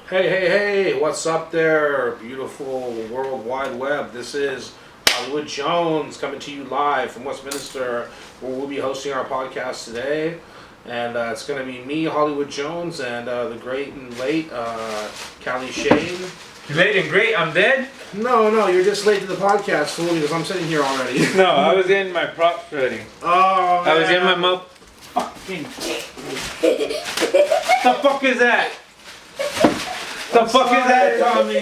Hey, hey, hey, what's up there, beautiful World Wide Web? This is Hollywood Jones coming to you live from Westminster, where we'll be hosting our podcast today. And it's going to be me, Hollywood Jones, and the great and late Cali Shane. Late and great, I'm dead? No, you're just late to the podcast, fool, because I'm sitting here already. No, I was in my props ready. Oh, man. I was in my fucking... The fuck is that? The fuck is that, Tommy?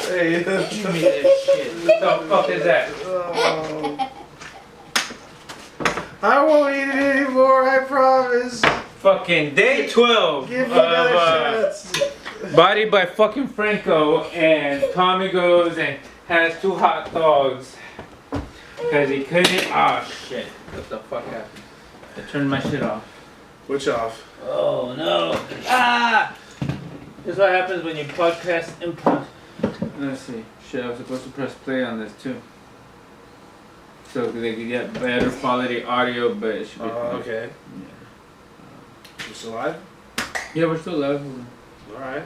Hey. Give me this shit. The fuck is that? I won't eat it anymore, I promise. Fucking day 12 Give me another of chance. Body by fucking Franco, and Tommy goes and has 2 hot dogs because he couldn't. Oh shit! What the fuck happened? I turned my shit off. Which off? Oh no! Ah! This is what happens when you podcast improv. Let's see. Shit, I was supposed to press play on this too. So they could get better quality audio, but it should be. Okay. Yeah. You still live? Yeah, we're still live. Alright.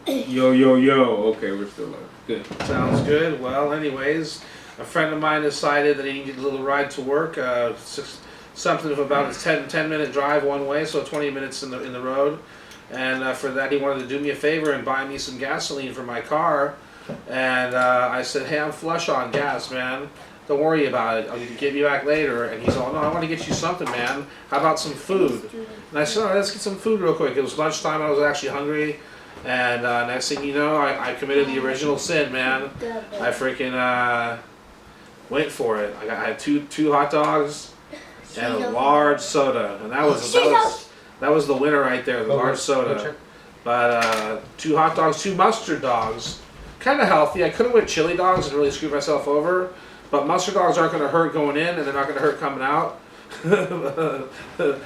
Yo. Okay, we're still live. Good. Sounds good. Well, anyways, a friend of mine decided that he needed a little ride to work. Something of about a 10-minute drive one way, so 20 minutes in the road. And for that, he wanted to do me a favor and buy me some gasoline for my car. And I said, hey, I'm flush on gas, man. Don't worry about it. I'll give you back later. And he's all, no, I want to get you something, man. How about some food? And I said, all right, let's get some food real quick. It was lunchtime. I was actually hungry. And next thing you know, I committed the original sin, man. I freaking went for it. I had two hot dogs and a large soda. And that was the winner right there, the large soda. But 2 hot dogs, 2 mustard dogs. Kind of healthy. I could have went chili dogs and really screwed myself over. But mustard dogs aren't going to hurt going in, and they're not going to hurt coming out.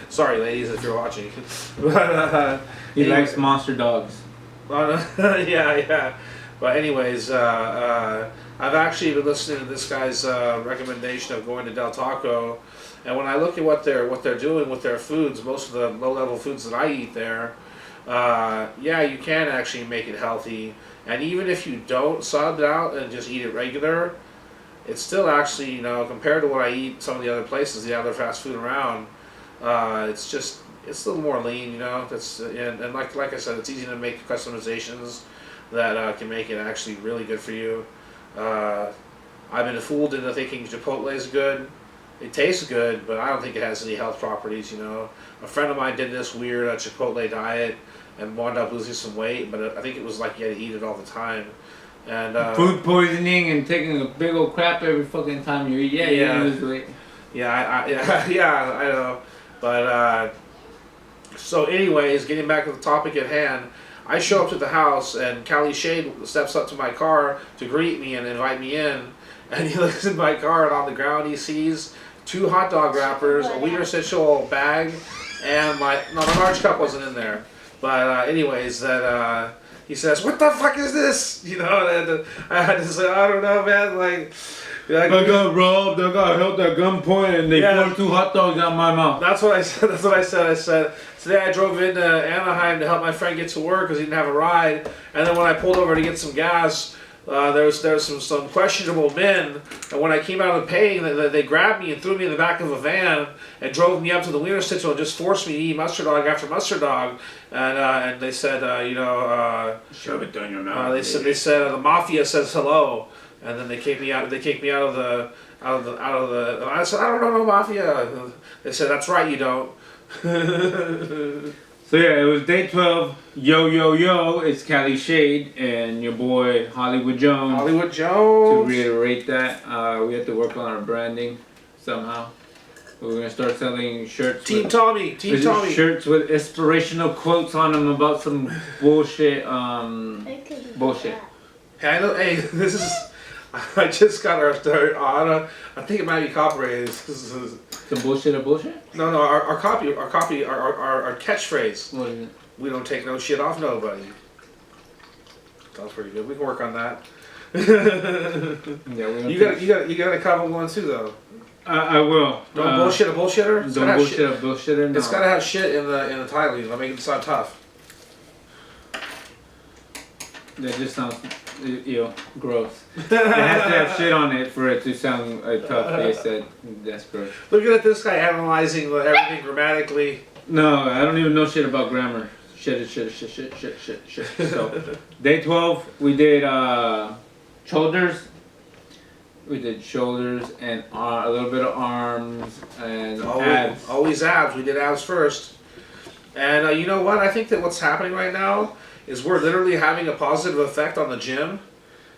Sorry, ladies, if you're watching. But, He likes monster dogs. Yeah. But anyways, I've actually been listening to this guy's recommendation of going to Del Taco, and when I look at what they're doing with their foods, most of the low-level foods that I eat there, yeah, you can actually make it healthy. And even if you don't sub it out and just eat it regular, it's still actually, compared to what I eat some of the other places, the other fast food around, it's a little more lean, That's and like I said, it's easy to make customizations that can make it actually really good for you. I've been fooled into thinking Chipotle is good. It tastes good, but I don't think it has any health properties, A friend of mine did this weird Chipotle diet and wound up losing some weight, but I think it was like you had to eat it all the time. And food poisoning and taking a big old crap every fucking time you eat. Yeah, you lose weight. Yeah, I know. But so, anyways, getting back to the topic at hand, I show up to the house and Cali Shade steps up to my car to greet me and invite me in, and he looks in my car and on the ground he sees 2 hot dog wrappers, a Wiener Schnitzel bag, and the large cup wasn't in there. But anyways, that he says, "What the fuck is this?" And I had to say, "I don't know, man." I got robbed. I got held at gunpoint, and they poured 2 hot dogs out my mouth. That's what I said. I said today I drove into Anaheim to help my friend get to work because he didn't have a ride, and then when I pulled over to get some gas, there was some questionable men, and when I came out of paying, they grabbed me and threw me in the back of a van and drove me up to the Wiener Schnitzel and just forced me to eat mustard dog after mustard dog, and they said, shove it down your mouth. They said the mafia says hello, and then they kicked me out. They kicked me out of the. I said, I don't know no mafia. They said, that's right, you don't. So yeah, it was day 12. Yo, it's Cali Shade and your boy Hollywood Jones. Hollywood Jones. To reiterate that, we have to work on our branding somehow. We're gonna start selling shirts. Team Tommy. Shirts with inspirational quotes on them about some bullshit. Bullshit. Hey, I know. Hey, this is. I just got our. I think it might be copyrighted. Some bullshit or bullshit? No, our catchphrase. What is it? We don't take no shit off nobody. That was pretty good. We can work on that. Yeah, You got a couple one too though. I will. Don't bullshit a bullshitter. Don't bullshit a bullshitter. No. It's gotta have shit in the title. You know, make it sound tough. That just sounds, gross. It has to have shit on it for it to sound tough. They said that's gross. Looking at this guy analyzing everything grammatically. No, I don't even know shit about grammar. Shit. So, day 12, we did shoulders. We did shoulders and a little bit of arms and abs. Always abs. We did abs first. And you know what? I think that what's happening right now is we're literally having a positive effect on the gym,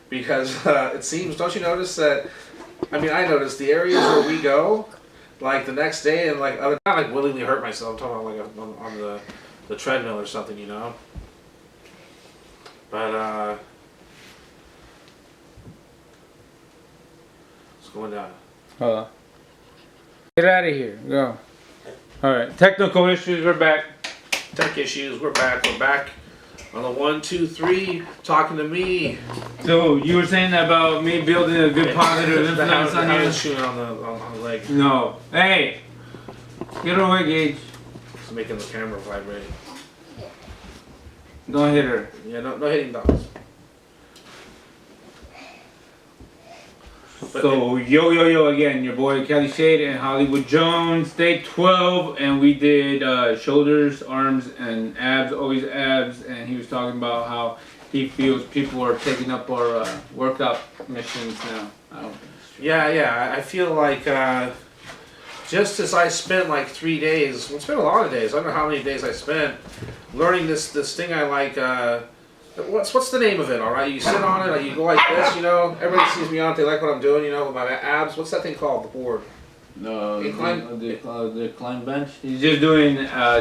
because it seems, don't you notice that, I mean, I noticed the areas where we go, like the next day, and like, not like willingly hurt myself, I'm talking about like on the treadmill or something, you know? But, it's going down. Hold on. Get out of here. Go. Alright, technical issues, we're back. Tech issues, we're back on the 1, 2, 3, talking to me. So you were saying about me building a good positive influence on you? Shooting on the leg. No. Hey! Get away, Gage. It's making the camera vibrate. Don't hit her. Yeah, no hitting dogs. So, yo again, your boy Cali Shade and Hollywood Jones, day 12, and we did shoulders, arms, and abs, always abs, and he was talking about how he feels people are taking up our workout missions now. I don't think it's true. Yeah, I feel like just as I spent like 3 days, well, it's been a lot of days, I don't know how many days I spent learning this thing I like, what's the name of it, alright? You sit on it, you go like this, you know, everybody sees me on it, they like what I'm doing, you know, with my abs. What's that thing called, the board? No, Incline? decline bench. He's just doing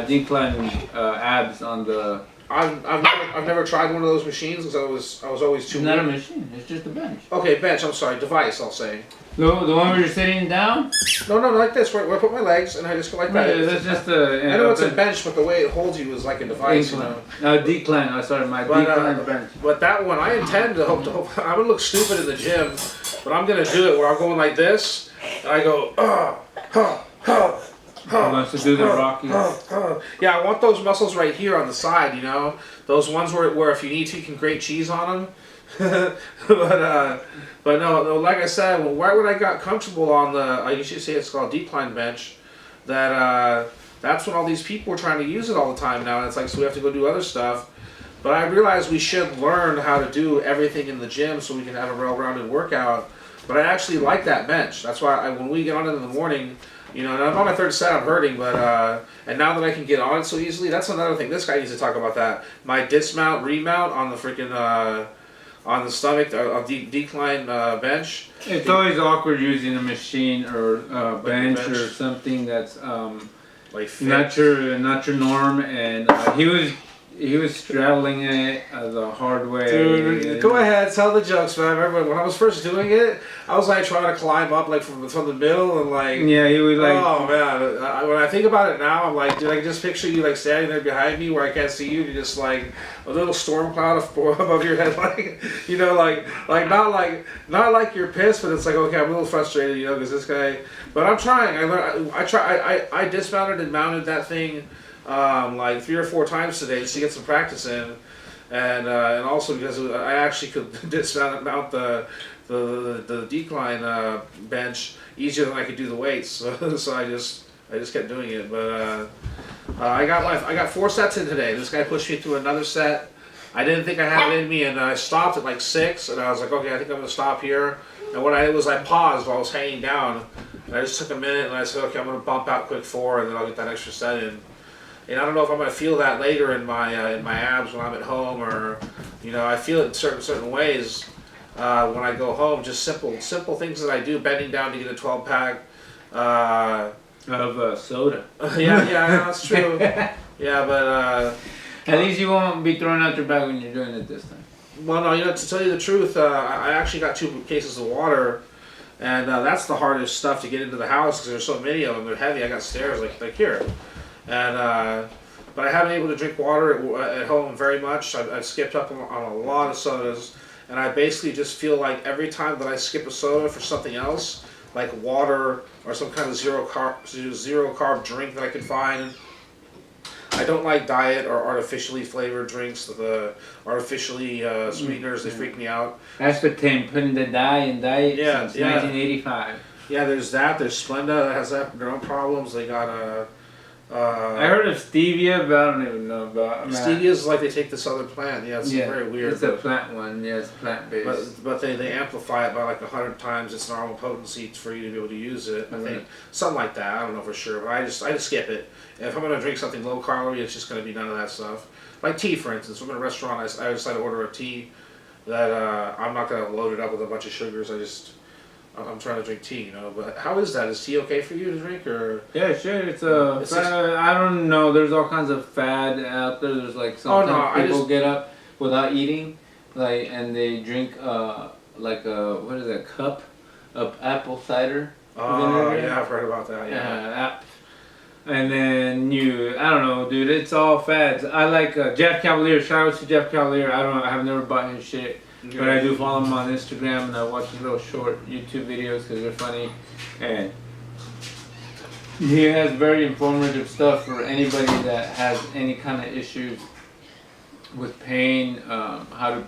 decline abs on the. I've never tried one of those machines because I was always too. It's not a machine. It's just a bench. Okay, bench. I'm sorry, device. I'll say. The one where you're sitting down? No, like this. Where I put my legs and I just go like that. Right, that's just a. I know it's a bench, but the way it holds you is like a device. Incline. You know? Decline. Decline bench. But that one, I intend to hope. I'm gonna look stupid in the gym, but I'm gonna do it where I'm going like this, and I go He wants to do the Rocky. Yeah, I want those muscles right here on the side, you know? Those ones where if you need to, you can grate cheese on them. but no, like I said, right when I got comfortable on the, I usually say it's called decline bench, that's when all these people are trying to use it all the time now, and it's like, so we have to go do other stuff. But I realized we should learn how to do everything in the gym so we can have a well-rounded workout. But I actually like that bench. That's why when we get on it in the morning, you know, and I'm on my third set, I'm hurting, but, and now that I can get on it so easily, that's another thing. This guy needs to talk about that. My dismount, remount on the freaking, on the stomach, decline bench. It's always awkward using a machine or bench or something that's, like not your norm, and he was straddling it the hard way. Dude, go ahead, tell the jokes, man. I remember when I was first doing it, I was like trying to climb up like from the middle and like. Yeah, he was like. Oh man, when I think about it now, I'm like, dude, I can just picture you like standing there behind me where I can't see you. You're just like a little storm cloud above your head, like you know, like not like you're pissed, but it's like okay, I'm a little frustrated, you know, because this guy. But I'm trying. I dismounted and mounted that thing. Like 3 or 4 times today just to get some practice in, and also because I actually could dismount the decline bench easier than I could do the weights. So I just kept doing it. But I got 4 sets in today. This guy pushed me through another set. I didn't think I had it in me, and I stopped at like 6, and I was like, okay, I think I'm gonna stop here. And what I did was I paused while I was hanging down, and I just took a minute, and I said, okay, I'm gonna bump out quick 4, and then I'll get that extra set in. And I don't know if I'm going to feel that later in my abs when I'm at home, or you know, I feel it in certain ways when I go home. Just simple things that I do, bending down to get a 12-pack of soda. Yeah, that's true. Yeah, but at least you won't be throwing out your bag when you're doing it this time. Well, no, you know, to tell you the truth, I actually got 2 cases of water, and that's the hardest stuff to get into the house because there's so many of them. They're heavy. I got stairs like here. And but I haven't been able to drink water at home very much. I've skipped up on a lot of sodas, and I basically just feel like every time that I skip a soda for something else, like water or some kind of zero carb drink that I can find. I don't like diet or artificially flavored drinks. The artificially sweeteners, they freak me out. Aspartame, putting the dye in diet since 1985. Yeah, there's that. There's Splenda that has their own problems. They got I heard of stevia, but I don't even know about stevia is like they take this other plant. Yeah, it's very weird. It's a plant one. Yeah, it's plant based. But they amplify it by like 100 times its normal potency for you to be able to use it. I think something like that. I don't know for sure, but I just skip it. If I'm gonna drink something low calorie, it's just gonna be none of that stuff. Like tea, for instance. If I'm in a restaurant, I decide to order a tea that I'm not gonna load it up with a bunch of sugars. I'm trying to drink tea, you know. But how is that? Is tea okay for you to drink, or? Yeah, sure. It's I don't know. There's all kinds of fad out there. There's like sometimes people get up without eating, and they drink like a what is that cup of apple cider. Oh yeah, I've heard about that. Yeah. And then I don't know, dude. It's all fads. I like Jeff Cavalier. Shout out to Jeff Cavalier. I have never bought his shit. But I do follow him on Instagram, and I watch his little short YouTube videos because they're funny, and he has very informative stuff for anybody that has any kind of issues with pain, how to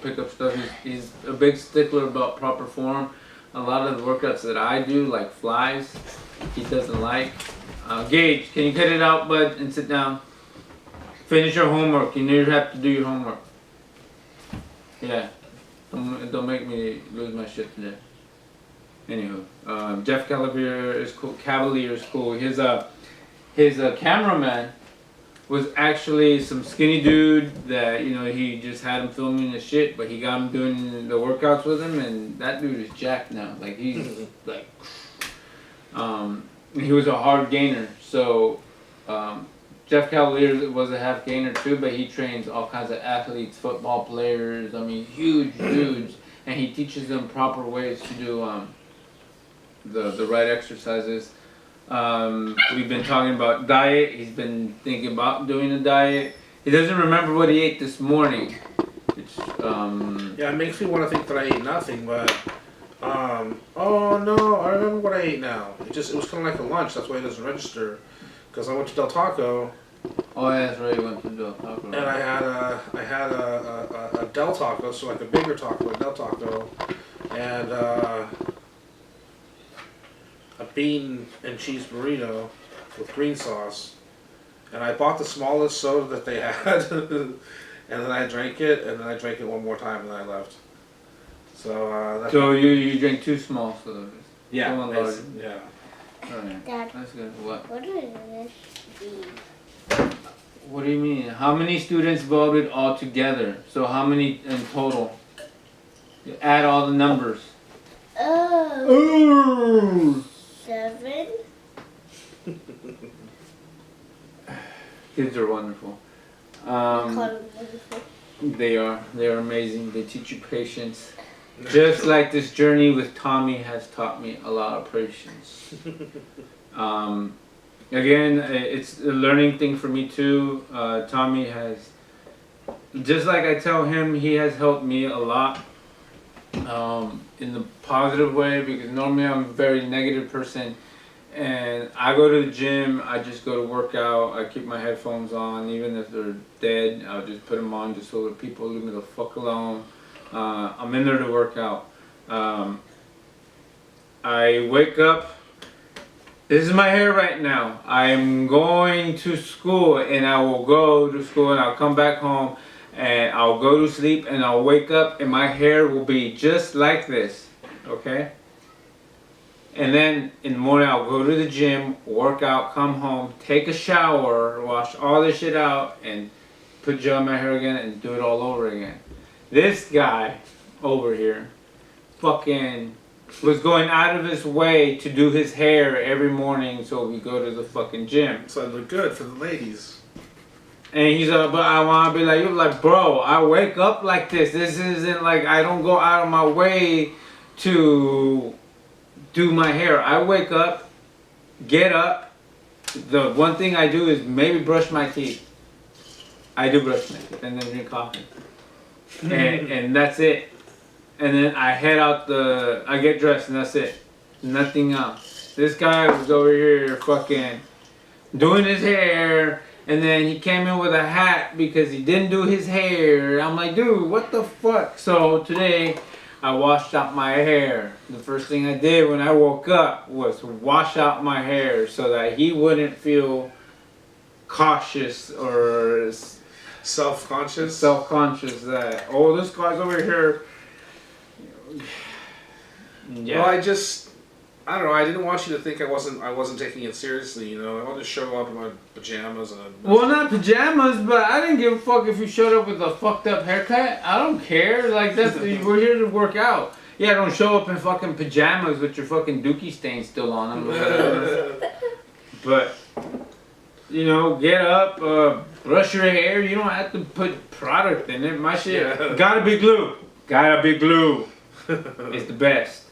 pick up stuff. He's a big stickler about proper form. A lot of the workouts that I do, like flies, he doesn't like. Gage, can you cut it out, bud, and sit down? Finish your homework. You have to do your homework. Yeah. Don't make me lose my shit today. Anywho, Jeff Cavalier is cool. Cavalier is cool. His cameraman was actually some skinny dude that he just had him filming the shit, but he got him doing the workouts with him, and that dude is jacked now. Like he's like, he was a hard gainer. So Jeff Cavalier was a half gainer too, but he trains all kinds of athletes, football players, I mean huge dudes, and he teaches them proper ways to do the right exercises. We've been talking about diet. He's been thinking about doing a diet. He doesn't remember what he ate this morning. Yeah, it makes me want to think that I ate nothing, but oh no, I remember what I ate now. It was kind of like a lunch. That's why it doesn't register. Because I went to Del Taco. Oh, yeah, that's right. You went to Del Taco. And I had a Del Taco, so like a bigger taco, a Del Taco, and a bean and cheese burrito with green sauce. And I bought the smallest soda that they had, and then I drank it, and then I drank it one more time, and then I left. So you drank 2 small sodas. Yeah. Yeah. Alright. Dad, That's good. What? what does this mean? What do you mean? How many students voted all together? So how many in total? You add all the numbers. Oh. 7. Kids are wonderful. They are. They are amazing. They teach you patience. Just like this journey with Tommy has taught me a lot of patience. Again, it's a learning thing for me too. Tommy has, just like I tell him, he has helped me a lot in the positive way, because normally I'm a very negative person, and I go to the gym, I just go to work out, I keep my headphones on, even if they're dead, I'll just put them on just so that people leave me the fuck alone. I'm in there to work out. I wake up. This is my hair right now. I'm going to school, and I will go to school, and I'll come back home, and I'll go to sleep, and I'll wake up, and my hair will be just like this, okay? And then in the morning, I'll go to the gym, work out, come home, take a shower, wash all this shit out, and put gel in my hair again, and do it all over again. This guy over here fucking was going out of his way to do his hair every morning so we go to the fucking gym. So I look good for the ladies. And he's but I want to be like, you're like, bro, I wake up like this. This isn't like, I don't go out of my way to do my hair. I wake up, get up. The one thing I do is maybe brush my teeth. I do brush my teeth and then drink coffee. And that's it. And then I head out I get dressed and that's it. Nothing else. This guy was over here fucking doing his hair, and then he came in with a hat because he didn't do his hair. I'm like, dude, what the fuck? So today, I washed out my hair. The first thing I did when I woke up was wash out my hair so that he wouldn't feel cautious or Self-conscious that, oh, this guy's over here. Yeah. Well, I don't know. I didn't want you to think I wasn't taking it seriously. You know, I wanted to show up in my pajamas and. Well, not pajamas, but I didn't give a fuck if you showed up with a fucked up haircut. I don't care. Like we're here to work out. Yeah, don't show up in fucking pajamas with your fucking dookie stain still on them. But you know, get up, brush your hair. You don't have to put product in it. My shit gotta be glue. Gotta be glue. It's the best.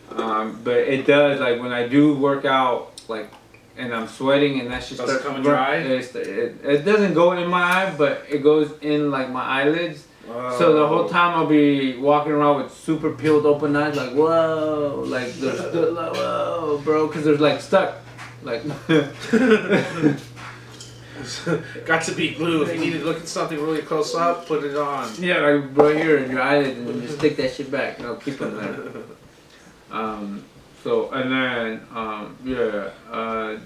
But it does, like when I do work out, like, and I'm sweating and that shit Does it starts come dry? It doesn't go in my eye, but it goes in like my eyelids. So the whole time I'll be walking around with super peeled open eyes, like whoa, like they're still like whoa, bro, because they're like stuck, like. Got to be glue. If you need to look at something really close up, put it on. Yeah, like right here in your eyelids, and then just stick that shit back. No, keep them there. So and then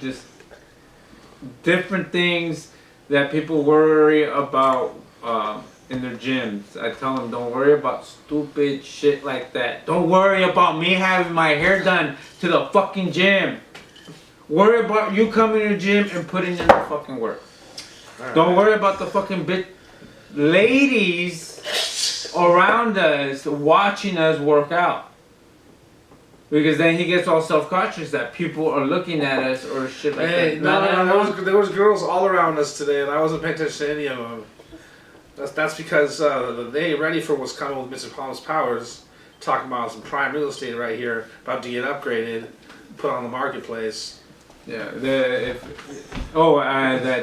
just different things that people worry about in their gyms. I tell them, don't worry about stupid shit like that. Don't worry about me having my hair done to the fucking gym. Worry about you coming to the gym and putting in the fucking work. Don't worry about the fucking ladies around us watching us work out. Because then he gets all self-conscious that people are looking at us or shit like that. No. There was girls all around us today, and I wasn't paying attention to any of them. That's because they ain't ready for what's coming with Mr. Palmer's Powers. Talking about some prime real estate right here, about to get upgraded, put on the marketplace. Yeah. That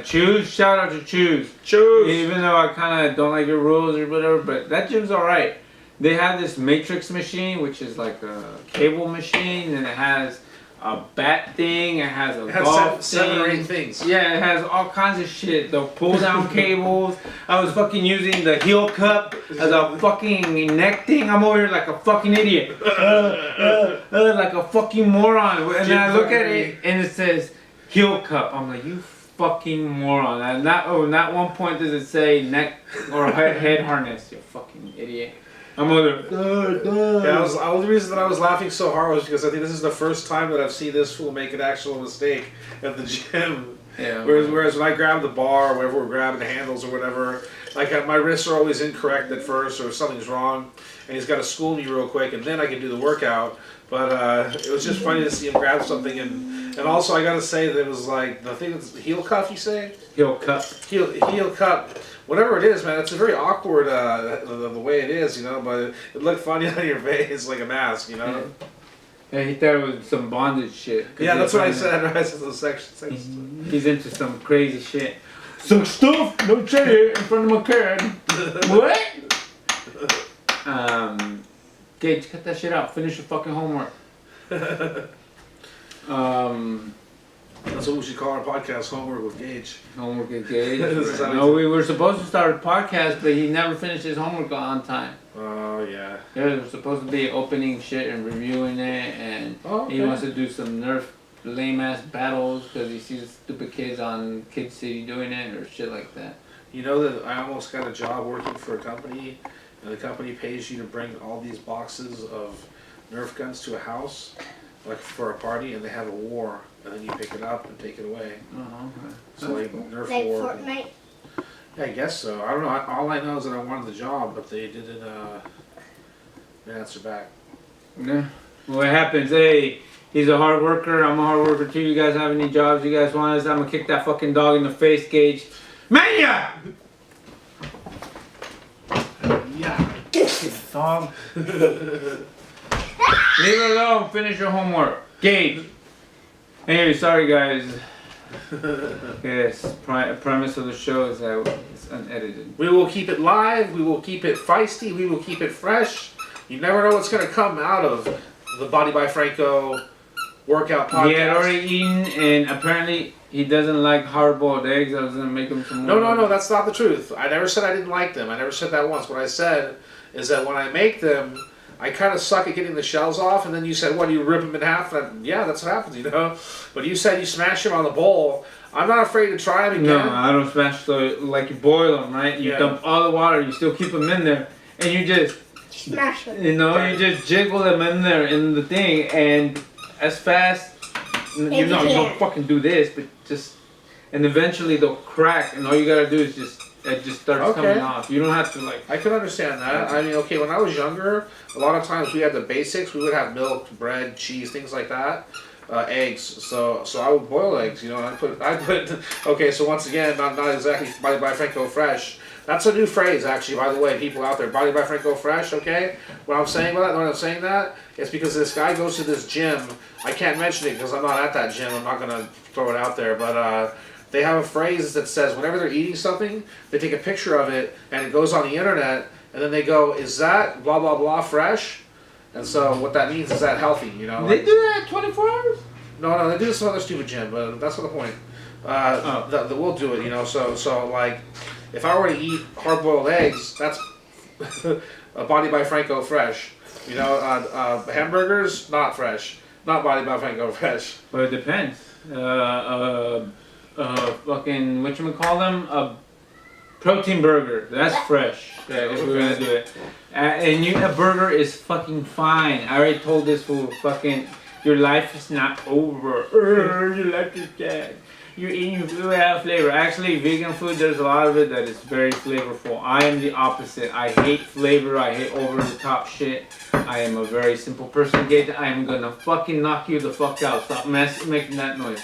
Choose. Shout out to Choose. Choose. Even though I kind of don't like your rules or whatever, but that gym's alright. They have this matrix machine, which is like a cable machine, and it has a bat thing, it has a golf seven thing. or eight things. Yeah, it has all kinds of shit. The pull down cables. I was fucking using the heel cup as a fucking neck thing. I'm over here like a fucking idiot. Like a fucking moron. And then I look at it and it says heel cup. I'm like, you fucking moron. And not one point does it say neck or head harness. You fucking idiot. I'm over there. Yeah, the only reason that I was laughing so hard was because I think this is the first time that I've seen this fool make an actual mistake at the gym. Yeah. Whereas when I grab the bar, or wherever we're grabbing the handles or whatever, like my wrists are always incorrect at first, or something's wrong, and he's got to school me real quick, and then I can do the workout. But it was just funny to see him grab something, and also I gotta say that it was like the thing that's the heel cuff. You say heel cup. Heel cup. Whatever it is, man, it's a very awkward the way it is, you know. But it looked funny on your face, like a mask, you know. Yeah, he thought it was some bondage shit. Yeah, that's what I said. Right? So sex He's into some crazy shit. Some stuff. Don't say it in front of my kid. What? Gage, cut that shit out. Finish your fucking homework. That's what we should call our podcast, Homework with Gage. Homework with Gage. Right. No, we were supposed to start a podcast, but he never finished his homework on time. Oh, yeah. Yeah, we were supposed to be opening shit and reviewing it, and he wants to do some Nerf lame-ass battles because he sees stupid kids on Kid City doing it or shit like that. You know that I almost got a job working for a company, and the company pays you to bring all these boxes of Nerf guns to a house, like for a party, and they have a war. And then you pick it up and take it away. Okay. So like Nerf Like war. Fortnite? Yeah, I guess so. I don't know. All I know is that I wanted the job, but they didn't answer back. Yeah. Well, what happens? Hey, he's a hard worker. I'm a hard worker too. You guys have any jobs you guys want us? I'm gonna kick that fucking dog in the face, Gage. Mania! Yeah. Dog. Leave it alone. Finish your homework. Gage. Anyway, sorry guys. Yes, premise of the show is that it's unedited. We will keep it live. We will keep it feisty. We will keep it fresh. You never know what's going to come out of the Body by Franco workout podcast. He had already eaten, and apparently he doesn't like hard-boiled eggs. I was gonna make him some more. No, that's not the truth. I never said I didn't like them. I never said that once. What I said is that when I make them, I kind of suck at getting the shells off, and then you said, what, do you rip them in half? And yeah, that's what happens, you know? But you said you smash them on the bowl. I'm not afraid to try them again. No, I don't smash. So, like, you boil them, right? You dump all the water, you still keep them in there, and you just... Smash them. You know, you just jiggle them in there in the thing, and as fast... You don't fucking do this, but just... And eventually they'll crack, and all you gotta do is it just starts coming off. You don't have to, like... I can understand that. I mean, okay, when I was younger, a lot of times we had the basics. We would have milk, bread, cheese, things like that. Eggs. So I would boil eggs, you know, and I put okay, so once again, not exactly Body by Franco fresh. That's a new phrase, actually, by the way, people out there. Body by Franco fresh, okay? What I'm saying about that, when I'm saying that, it's because this guy goes to this gym. I can't mention it because I'm not at that gym. I'm not going to throw it out there, but they have a phrase that says whenever they're eating something, they take a picture of it, and it goes on the internet, and then they go, is that blah, blah, blah fresh? And so what that means is that healthy, you know? They do that 24 hours? No, they do this at some other stupid gym, but that's not the point. That we'll do it, you know, so like, if I were to eat hard-boiled eggs, that's a Body by Franco fresh. You know, hamburgers, not fresh. Not Body by Franco fresh. But it depends. Fucking, whatchamacallem? A protein burger. That's fresh. If we're gonna do it. And a burger is fucking fine. I already told this fool, fucking, your life is not over. Your life is dead. You're eating food without flavor. Actually, vegan food, there's a lot of it that is very flavorful. I am the opposite. I hate flavor. I hate over-the-top shit. I am a very simple person, Gage. I am gonna fucking knock you the fuck out. Stop making that noise.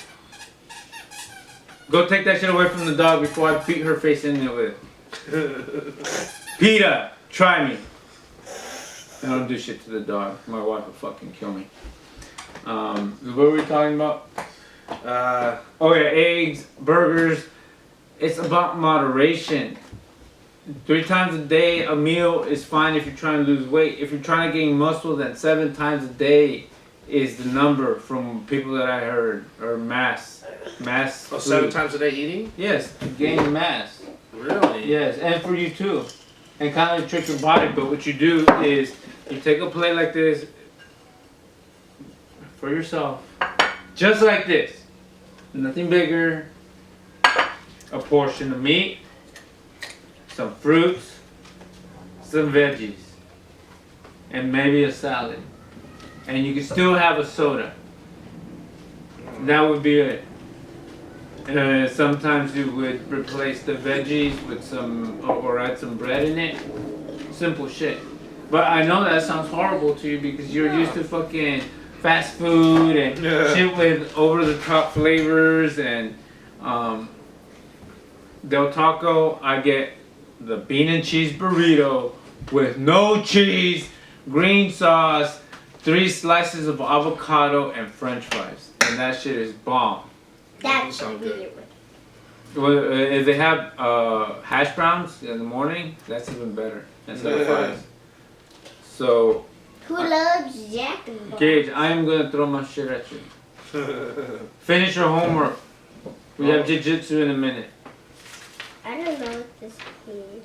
Go take that shit away from the dog before I beat her face in it with it. PETA, try me. I don't do shit to the dog. My wife will fucking kill me. What were we talking about? Eggs, burgers. It's about moderation. 3 times a day, a meal is fine if you're trying to lose weight. If you're trying to gain muscle, then 7 times a day is the number from people that I heard. Or mass. Oh, 7 times a day eating? Yes, to gain mass. Really? Yes, and for you too. And kind of trick your body, but what you do is you take a plate like this for yourself. Just like this. Nothing bigger. A portion of meat. Some fruits. Some veggies. And maybe a salad. And you can still have a soda. That would be it. Sometimes you would replace the veggies with some, or add some bread in it. Simple shit. But I know that sounds horrible to you because you're used to fucking fast food and shit with over-the-top flavors and Del Taco. I get the bean and cheese burrito with no cheese, green sauce, 3 slices of avocado and French fries, and that shit is bomb. That's sound good. Well, if they have hash browns in the morning, that's even better instead of fries. So. Who loves Jack and Bob? Gage, I am gonna throw my shit at you. Finish your homework. We have jiu-jitsu in a minute. I don't know what this is.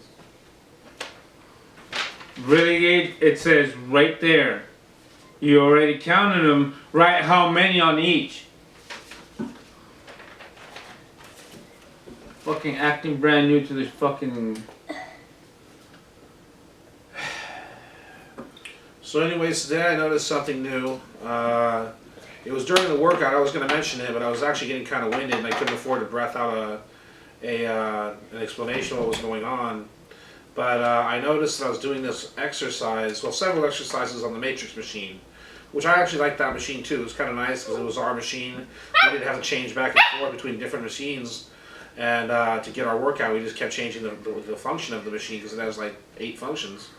Really, Gage? It says right there. You already counted them. Write how many on each. Fucking acting brand new to this fucking... So anyways, today I noticed something new. It was during the workout. I was going to mention it, but I was actually getting kind of winded and I couldn't afford to breath out an explanation of what was going on. But I noticed that I was doing this exercise, well, several exercises on the Matrix machine, which I actually liked that machine too. It was kind of nice because it was our machine. We didn't have to change back and forth between different machines. And to get our workout, we just kept changing the function of the machine because it has like 8 functions.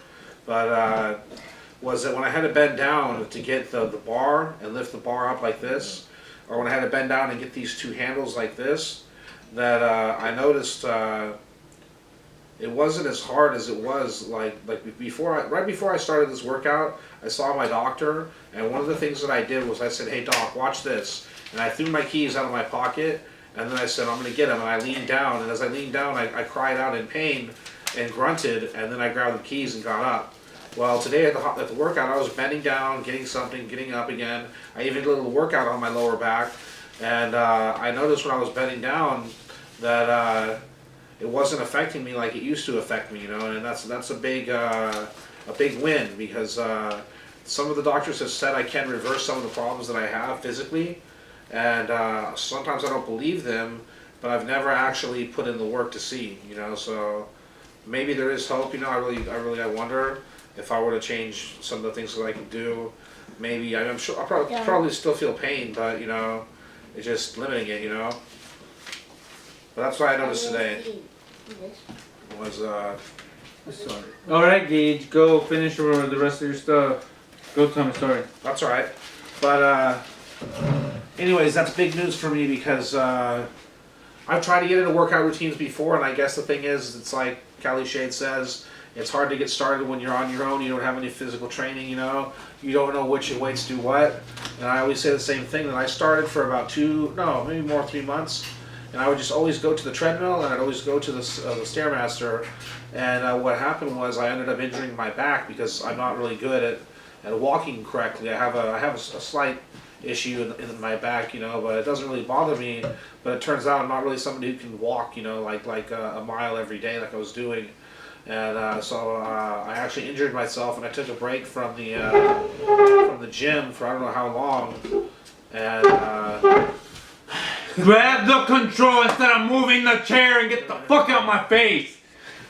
But was that when I had to bend down to get the bar and lift the bar up like this, or when I had to bend down and get these 2 handles like this, that I noticed it wasn't as hard as it was like right before I started this workout. I saw my doctor, and one of the things that I did was I said, "Hey doc, watch this," and I threw my keys out of my pocket, and then I said, "I'm gonna get them," and I leaned down, and as I leaned down, I cried out in pain and grunted, and then I grabbed the keys and got up. Well, today at the workout, I was bending down, getting something, getting up again. I even did a little workout on my lower back, and I noticed when I was bending down that it wasn't affecting me like it used to affect me, you know, and that's a big win because some of the doctors have said I can reverse some of the problems that I have physically, and sometimes I don't believe them, but I've never actually put in the work to see, you know. So maybe there is hope, you know. I wonder if I were to change some of the things that I can do. Maybe I'm sure I'll probably still feel pain, but you know, it's just limiting it, you know. But that's what I noticed today. Was Sorry. Alright, Gage, go finish the rest of your stuff. Go tell me, sorry. That's alright. But anyways, that's big news for me because I've tried to get into workout routines before, and I guess the thing is, it's like Cali Shade says, it's hard to get started when you're on your own. You don't have any physical training, you know. You don't know which weights do what. And I always say the same thing, that I started for about 3 months. And I would just always go to the treadmill, and I'd always go to the Stairmaster. And what happened was I ended up injuring my back because I'm not really good at walking correctly. I have a slight issue in my back, you know, but it doesn't really bother me. But it turns out I'm not really somebody who can walk, you know, like a mile every day like I was doing. And so I actually injured myself, and I took a break from the gym for I don't know how long. And grab the control instead of moving the chair and get the fuck out my face.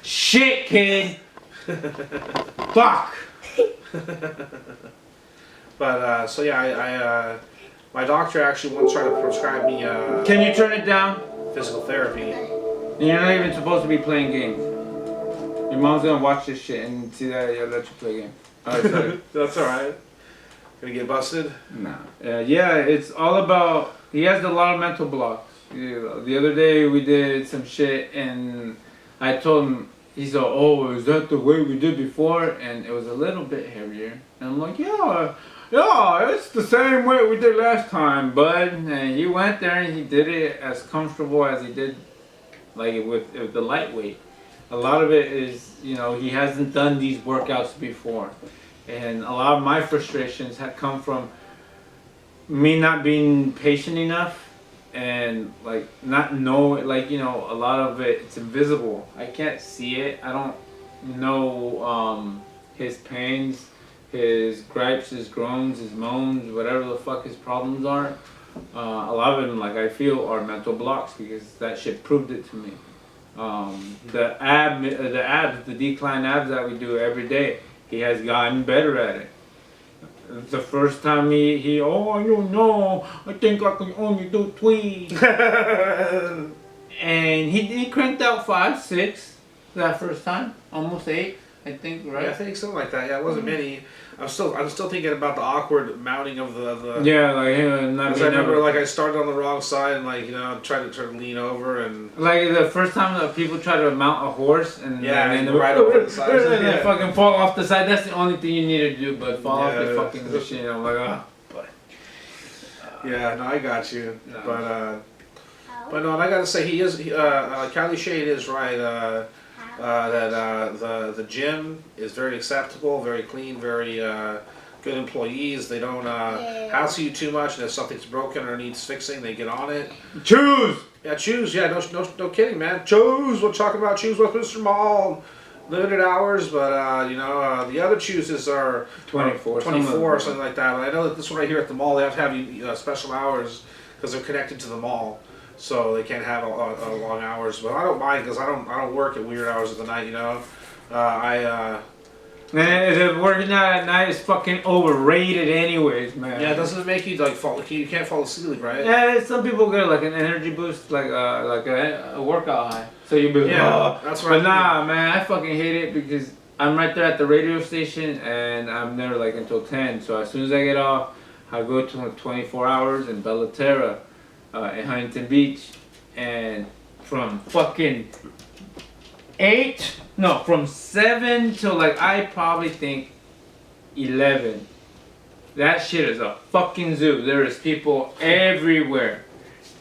Shit, kid. Fuck. But so yeah, my doctor actually once tried to prescribe me Can you turn it down? physical therapy. You're not even supposed to be playing games. Your mom's gonna watch this shit and see that I'll let you play a game. Alright, sorry. That's alright. Gonna get busted? Nah. Yeah, it's all about. He has a lot of mental blocks. The other day we did some shit and I told him, he's like, "Oh, is that the way we did before?" And it was a little bit heavier. And I'm like, yeah, it's the same way we did last time, bud. And he went there and he did it as comfortable as he did, like with the lightweight. A lot of it is, you know, he hasn't done these workouts before. And a lot of my frustrations have come from me not being patient enough and like not know, like, you know, a lot of it's invisible. I can't see it. I don't know his pains, his gripes, his groans, his moans, whatever the fuck his problems are. A lot of them, like, I feel are mental blocks because that shit proved it to me. The decline abs that we do every day, he has gotten better at it. The first time he oh, I don't know, I think I can only do 3. And he cranked out 5, 6 that first time, almost 8, I think, right? Yeah, I think something like that. Yeah, it wasn't many. I'm still thinking about the awkward mounting of the Yeah, like because I remember like I started on the wrong side and like, you know, tried to lean over and like the first time that people try to mount a horse and and then right over the side and they fucking fall off the side. That's the only thing you need to do, but fall off the fucking machine. I'm like, ah. Yeah, no, I got you. No. But no, and I gotta say Cali Shade is right. That the gym is very acceptable, very clean, very good employees. They don't hassle you too much, and if something's broken or needs fixing, they get on it. Choose! Yeah, choose. Yeah, no kidding, man. Choose. We're talking about choose with Mr. Mall. Limited hours, but you know, the other chooses are 24 or something like that. But I know that this one right here at the mall, they have to have special hours because they're connected to the mall. So they can't have long hours, but I don't mind because I don't work at weird hours of the night, you know. Man, working out at night is fucking overrated, anyways, man. Yeah, doesn't it make you like fall? You can't fall asleep, right? Yeah, some people get like an energy boost, like a workout high. So you'll be like, yeah, that's right. But nah, man, I fucking hate it because I'm right there at the radio station and I'm there like until 10. So as soon as I get off, I go to 24 hours in Bellaterra. In Huntington Beach, and from fucking from 7 till like I probably think 11. That shit is a fucking zoo. There is people everywhere.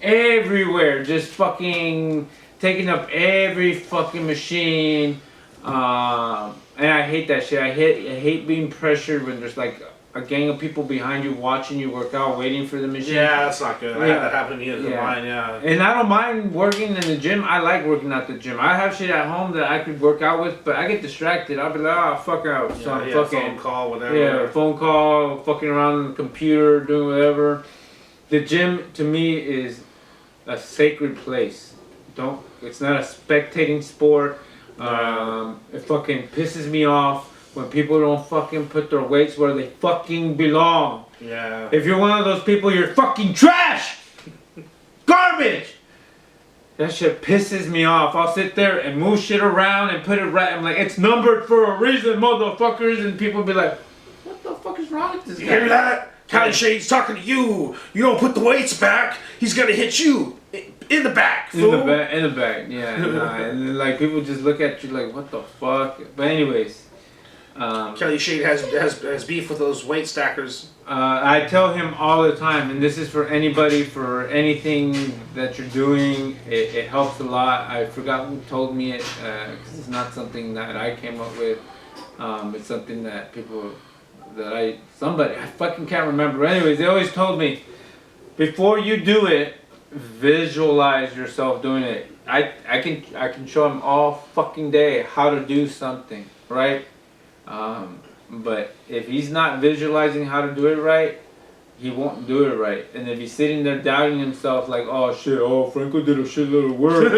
Everywhere. Just fucking taking up every fucking machine. And I hate that shit. I hate being pressured when there's like a gang of people behind you watching you work out, waiting for the machine. Yeah, that's not good. I Yeah. had that happen to me in mine, yeah. And I don't mind working in the gym. I like working at the gym. I have shit at home that I could work out with, but I get distracted. I'll be like, oh, fuck out. So I'm fucking phone call, whatever. yeah, phone call, fucking around on the computer, doing whatever. The gym to me is a sacred place. It's not a spectating sport. It fucking pisses me off when people don't fucking put their weights where they fucking belong. Yeah. If you're one of those people, you're fucking trash! Garbage! That shit pisses me off. I'll sit there and move shit around and put it right. I'm like, it's numbered for a reason, motherfuckers. And people be like, what the fuck is wrong with this guy? You hear that? Cali Shade's talking to you. You don't put the weights back, he's gonna hit you in the back, fool. In the back, yeah. Nah, and then, like, people just look at you like, what the fuck? But anyways. Cali Shade has beef with those weight stackers. I tell him all the time, and this is for anybody, for anything that you're doing, it helps a lot. I forgot who told me it, because it's not something that I came up with. It's something that I fucking can't remember. Anyways, they always told me, before you do it, visualize yourself doing it. I can show him all fucking day how to do something, right? But if he's not visualizing how to do it right, he won't do it right. And if he's sitting there doubting himself, like, oh shit, Franco did a shitload of work, a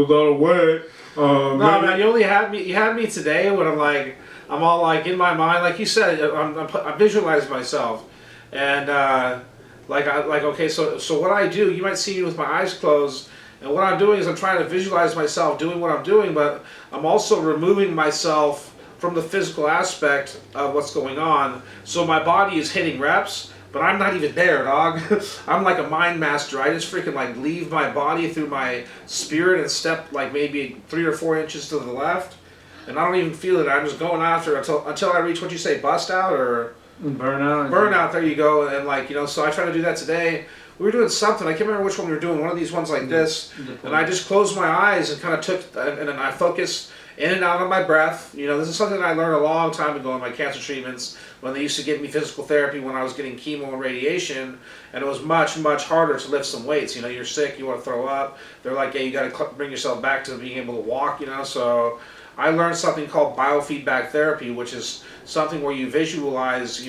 lot of weight. No, man, you had me today when I'm all like in my mind, like you said, I visualize myself, and okay, so what I do, you might see me with my eyes closed. And what I'm doing is I'm trying to visualize myself doing what I'm doing, but I'm also removing myself from the physical aspect of what's going on. So my body is hitting reps, but I'm not even there, dog. I'm like a mind master. I just freaking like leave my body through my spirit and step like maybe 3 or 4 inches to the left, and I don't even feel it. I'm just going after until I reach what you say, bust out or burnout. Burnout. There you go. And so I try to do that today. We were doing something, I can't remember which one we were doing, one of these ones like this, and I just closed my eyes and kind of and then I focused in and out on my breath. This is something I learned a long time ago in my cancer treatments when they used to give me physical therapy when I was getting chemo and radiation, and it was much, much harder to lift some weights. You're sick, you want to throw up. They're like, hey, you got to bring yourself back to being able to walk, so I learned something called biofeedback therapy, which is something where you visualize,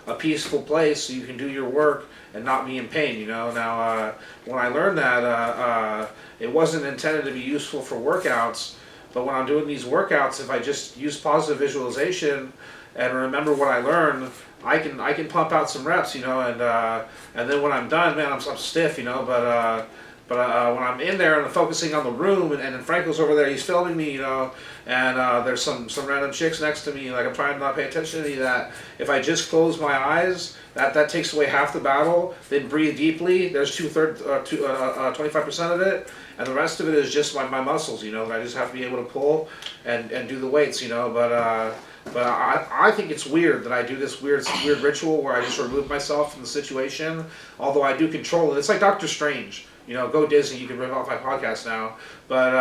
a peaceful place so you can do your work and not be in pain, Now, when I learned that, it wasn't intended to be useful for workouts, but when I'm doing these workouts, if I just use positive visualization and remember what I learned, I can pump out some reps, and then when I'm done, man, I'm stiff, but when I'm in there and I'm focusing on the room, and then Franco's over there, he's filming me, and there's some random chicks next to me, like I'm trying to not pay attention to any of that. If I just close my eyes, that takes away half the battle. Then breathe deeply. There's 25% of it, and the rest of it is just my muscles, that I just have to be able to pull and do the weights, But I think it's weird that I do this weird ritual where I just remove myself from the situation, although I do control it. It's like Doctor Strange. Go Disney. You can rip off my podcast now, but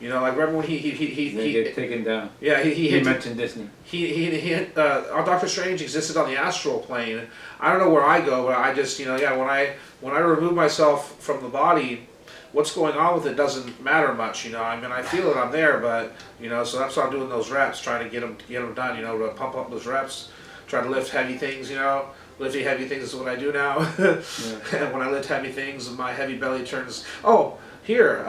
like remember when he get taken down. Yeah, he mentioned Disney. Doctor Strange existed on the astral plane. I don't know where I go, but I just when I remove myself from the body, what's going on with it doesn't matter much. I feel it. I'm there, but so that's why I'm doing those reps, trying to get them done. To pump up those reps, try to lift heavy things. Lifting heavy things is what I do now. Yeah. And when I lift heavy things, my heavy belly turns. Oh, here.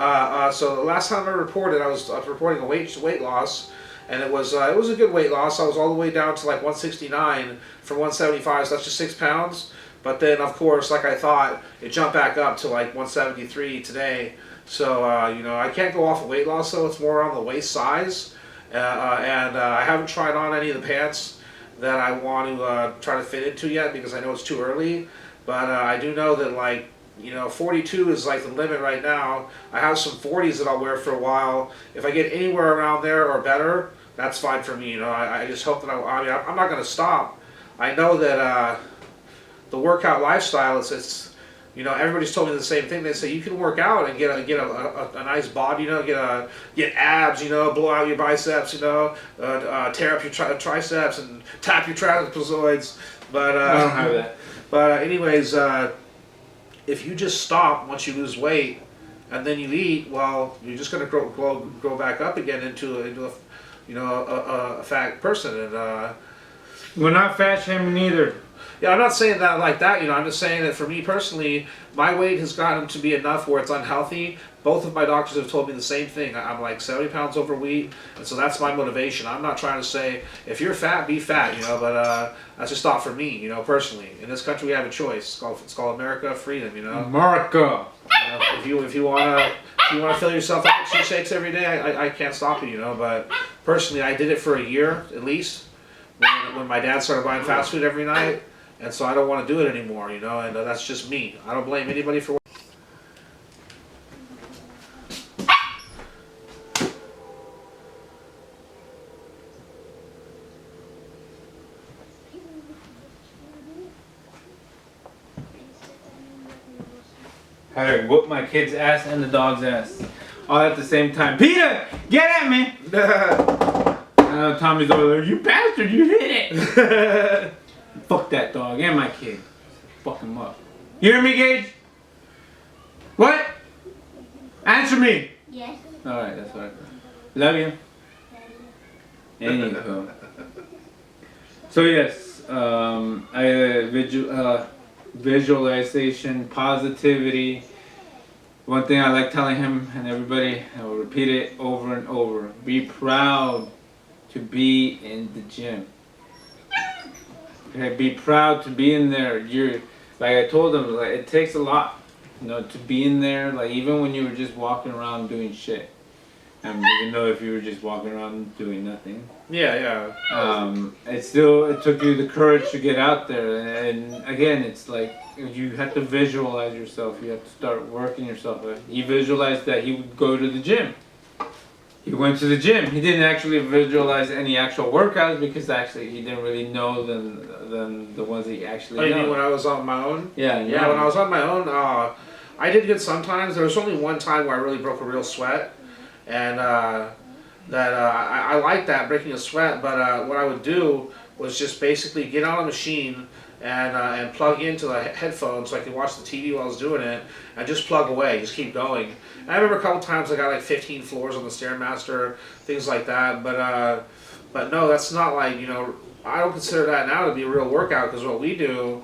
So the last time I reported, I was reporting a weight loss, and it was a good weight loss. I was all the way down to like 169 from 175, so that's just 6 pounds. But then, of course, like I thought, it jumped back up to like 173 today. So I can't go off of weight loss, though. It's more on the waist size, and I haven't tried on any of the pants that I want to try to fit into yet because I know it's too early. But I do know that like 42 is like the limit right now. I have some 40s that I'll wear for a while. If I get anywhere around there or better, that's fine for me. I just hope that I'm not going to stop. I know that the workout lifestyle it's everybody's told me the same thing. They say you can work out and get a nice body, get abs, blow out your biceps, tear up your triceps and tap your trapezoids. But I don't have that. But anyways, if you just stop once you lose weight and then you eat, well, you're just going to grow back up again into a fat person. And we're not fat shaming either. yeah, I'm not saying that like that. I'm just saying that for me personally, my weight has gotten to be enough where it's unhealthy. Both of my doctors have told me the same thing. I'm like 70 pounds overweight, and so that's my motivation. I'm not trying to say if you're fat, be fat, but that's just not for me, personally. In this country, we have a choice. It's called America, freedom, America. If you wanna fill yourself up with cheese shakes every day, I can't stop you, But personally, I did it for a year at least when my dad started buying fast food every night. And so I don't want to do it anymore, and that's just me. I don't blame anybody for. How to whoop my kid's ass and the dog's ass all at the same time. Peter, get at me! I know Tommy's over there. You bastard! You hit it! Fuck that dog and my kid. Fuck him up. You hear me, Gage? What? Answer me. Yes. Alright, that's what I thought. Love you. Anywho. So yes, visualization, positivity. One thing I like telling him and everybody, I will repeat it over and over. Be proud to be in the gym. Okay, be proud to be in there. Like I told them, like it takes a lot, to be in there. Like even when you were just walking around doing shit, even though if you were just walking around doing nothing. Yeah. It took you the courage to get out there, and again, it's like you have to visualize yourself. You have to start working yourself. He visualized that he would go to the gym. He went to the gym. He didn't actually visualize any actual workouts because actually he didn't really know than the ones he actually Oh, you mean when I was on my own? Yeah. Yeah, when I was on my own, I did good sometimes. There was only one time where I really broke a real sweat, and I liked that, breaking a sweat. But what I would do was just basically get on a machine and plug into the headphones so I could watch the TV while I was doing it, and just plug away, just keep going. And I remember a couple times I got like 15 floors on the Stairmaster, things like that. But no, that's not like I don't consider that now to be a real workout, because what we do,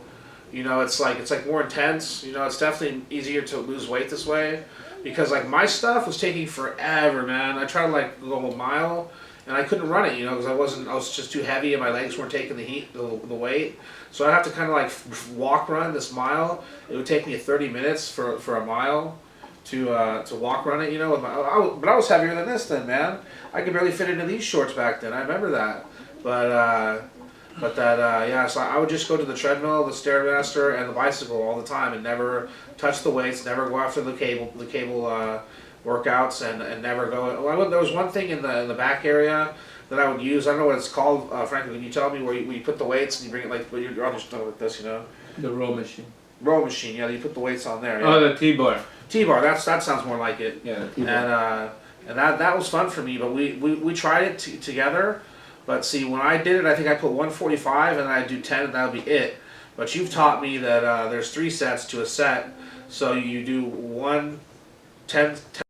it's like more intense. It's definitely easier to lose weight this way, because like my stuff was taking forever, man. I tried to like go a mile, and I couldn't run it, because I was just too heavy and my legs weren't taking the heat, the weight. So I'd have to kind of like walk run this mile. It would take me 30 minutes for a mile to walk run it, but I was heavier than this then, man. I could barely fit into these shorts back then. I remember that. So I would just go to the treadmill, the Stairmaster, and the bicycle all the time, and never touch the weights, never go after the cable workouts, and never go. Well, there was one thing in the back area that I would use. I don't know what it's called, Franco. Can you tell me where you put the weights and you bring it like you're on your stomach like this, The row machine. Row machine, yeah. You put the weights on there. Yeah. Oh, the T-bar. T-bar. That sounds more like it. Yeah, the T-bar. And that was fun for me. But we tried it together. But see, when I did it, I think I put 145 and I do 10, and that would be it. But you've taught me that there's 3 sets to a set, so you do 10